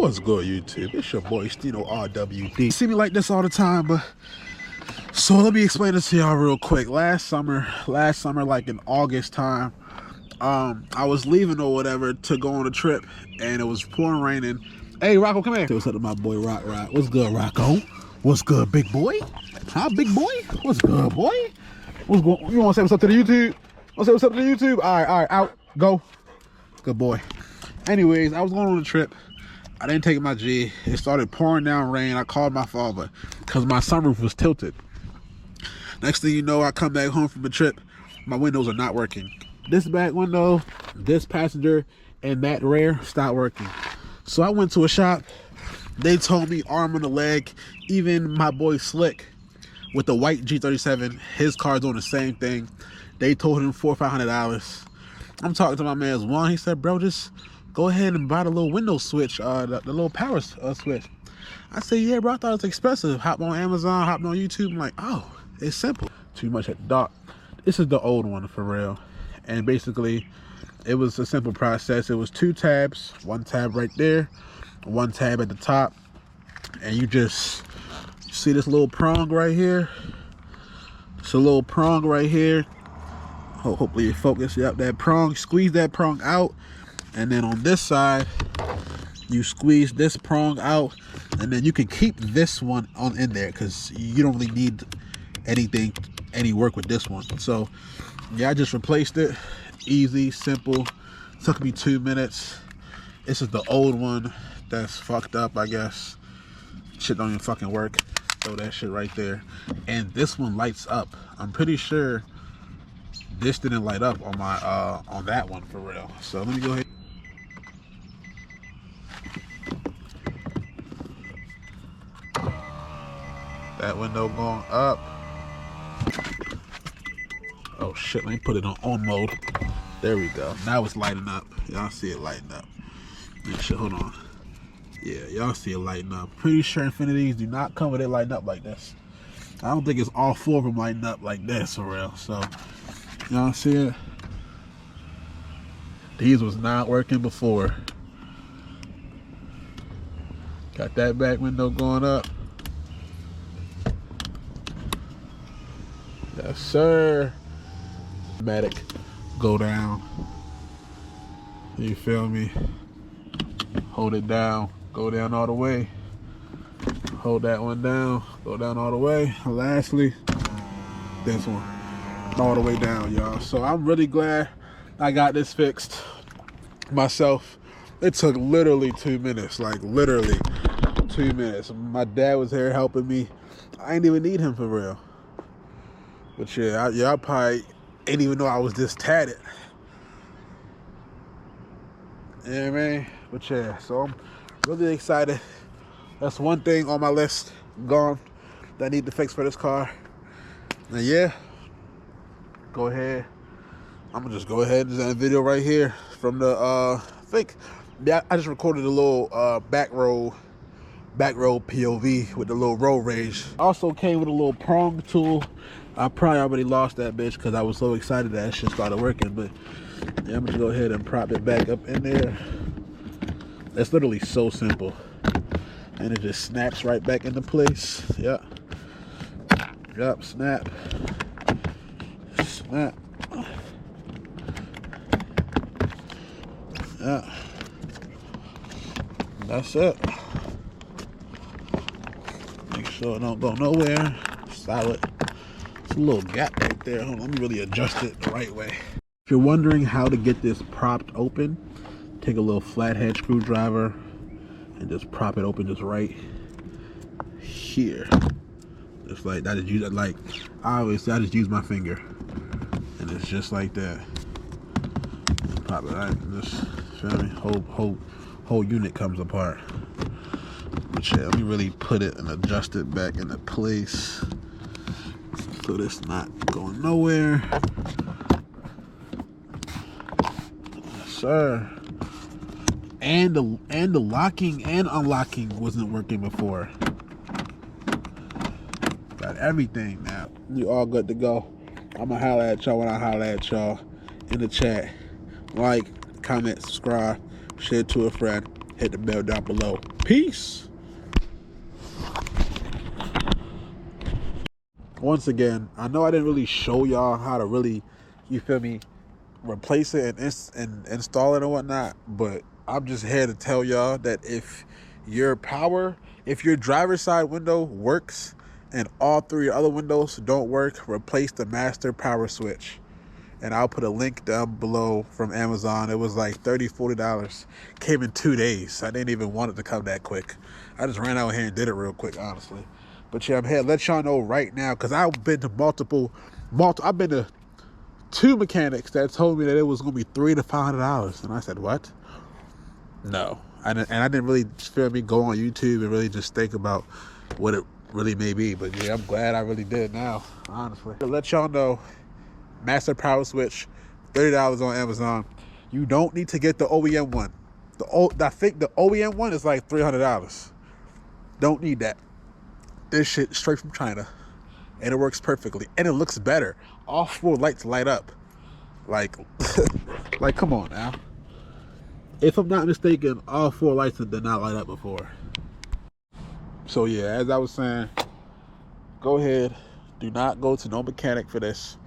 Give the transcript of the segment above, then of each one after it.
What's good, YouTube? It's your boy STINO RWD. See me like this all the time, but so let me explain this to y'all real quick. Last summer, like in August time, I was leaving or whatever to go on a trip, and it was pouring raining. Hey, Rocco, come here. What's up to my boy Rock? What's good, Rocco? What's good, big boy? Huh, big boy? What's good, boy? What's going? You want to say what's up to the YouTube? Want to say what's up to the YouTube? All right, out, go. Good boy. Anyways, I was going on a trip. I didn't take my G. It started pouring down rain. I called my father because my sunroof was tilted. Next thing you know, I come back home from the trip. My windows are not working. This back window, this passenger, and that rear stopped working. So I went to a shop. They told me arm on the leg. Even my boy Slick with the white G37, his car's doing the same thing. They told him $400 or $500. I'm talking to my man's one. He said, bro, just go ahead and buy the little window switch, the little power switch. I said, yeah, bro, I thought it was expensive. Hop on Amazon, hop on YouTube. I'm like, oh, it's simple. Too much at the dock. This is the old one for real. And basically, it was a simple process. It was 2 tabs, 1 tab right there, 1 tab at the top. And you just see this little prong right here. It's a little prong right here. Hopefully you focus. Yep, that prong. Squeeze that prong out. And then on this side, you squeeze this prong out, and then you can keep this one on in there because you don't really need any work with this one. So yeah, I just replaced it. Easy, simple. Took me 2 minutes. This is the old one that's fucked up, I guess. Shit don't even fucking work. Throw that shit right there. And this one lights up. I'm pretty sure this didn't light up on my on that one for real. So let me go ahead. That window going up. Oh shit, let me put it on mode. There we go. Now it's lighting up. Y'all see it lighting up. Yeah, shit, hold on. Yeah, y'all see it lighting up. Pretty sure Infinitis do not come with it lighting up like this. I don't think it's all 4 of them lighting up like this for real. So y'all see it? These was not working before. Got that back window going up. Yes, sir. Automatic go down. You feel me? Hold it down. Go down all the way. Hold that one down. Go down all the way. And lastly, this one. All the way down, y'all. So I'm really glad I got this fixed myself. It took literally 2 minutes. Like literally 2 minutes. My dad was here helping me. I didn't even need him for real. But yeah, I probably ain't even know I was this tatted. You know what I mean? But yeah, so I'm really excited. That's one thing on my list gone that I need to fix for this car. And yeah, go ahead. I'm gonna just go ahead and send a video right here from the I just recorded a little back row POV with the little road rage. Also came with a little prong tool. I probably already lost that bitch because I was so excited that shit started working. But yeah, I'm gonna go ahead and prop it back up in there. It's literally so simple. And it just snaps right back into place. Yep. Yep, snap. Snap. Yeah. That's it. Make sure it don't go nowhere. Solid. It's a little gap right there. Hold on, let me really adjust it the right way. If you're wondering how to get this propped open, take a little flathead screwdriver and just prop it open just right here. Just like that. Just use it like I just use my finger, and it's just like that. And pop it right. Just feel me. Whole unit comes apart. But yeah, let me really put it and adjust it back into place so this not going nowhere. Yes, sir. And the locking and unlocking wasn't working before. Got everything now. You all good to go. I'ma holler at y'all when I holler at y'all in the chat. Like, comment, subscribe, share to a friend. hit the bell down below. Peace. Once again, I know I didn't really show y'all how to really, you feel me, replace it and install it and whatnot, but I'm just here to tell y'all that if your driver's side window works and all three other windows don't work, replace the master power switch. And I'll put a link down below from Amazon. It was like $30-$40. Came in 2 days. I didn't even want it to come that quick. I just ran out here and did it real quick, honestly. But yeah, I'm here to let y'all know right now, because I've been to I've been to 2 mechanics that told me that it was going to be $300 to $500. And I said, what? No. I didn't really, feel me, go on YouTube and really just think about what it really may be. But yeah, I'm glad I really did now, honestly. To let y'all know, master power switch, $30 on Amazon. You don't need to get the OEM one. I think the OEM one is like $300. Don't need that. This shit straight from China, and it works perfectly, and it looks better. All 4 lights light up. Like, like, come on now. If I'm not mistaken, all 4 lights did not light up before. So yeah, as I was saying, go ahead. Do not go to no mechanic for this.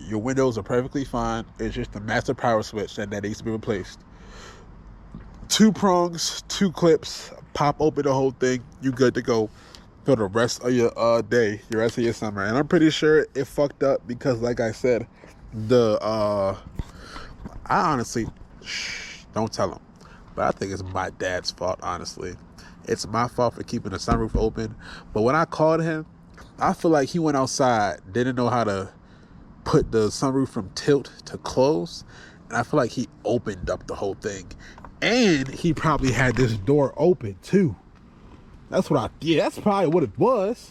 Your windows are perfectly fine. It's just the master power switch that needs to be replaced. 2 prongs, 2 clips, pop open the whole thing. You good to go for the rest of your day, the rest of your summer. And I'm pretty sure it fucked up because, like I said, I honestly, don't tell him, but I think it's my dad's fault, honestly. It's my fault for keeping the sunroof open. But when I called him, I feel like he went outside, didn't know how to put the sunroof from tilt to close, and I feel like he opened up the whole thing. And he probably had this door open too. That's probably what it was.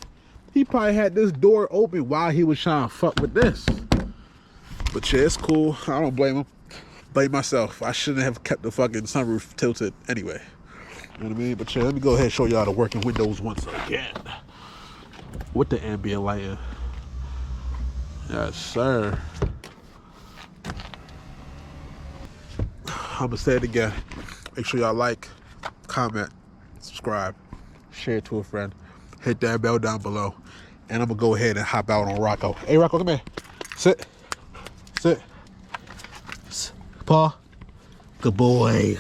He probably had this door open while he was trying to fuck with this. But yeah, it's cool. I don't blame him. Blame myself. I shouldn't have kept the fucking sunroof tilted anyway. You know what I mean? But yeah, let me go ahead and show y'all the working windows once again. With the ambient lighting. Yes, sir. I'm gonna say it again. Make sure y'all like, comment, subscribe, share it to a friend, hit that bell down below, and I'm gonna go ahead and hop out on Rocco. Hey, Rocco, come here. Sit. Sit. Paw. Good boy.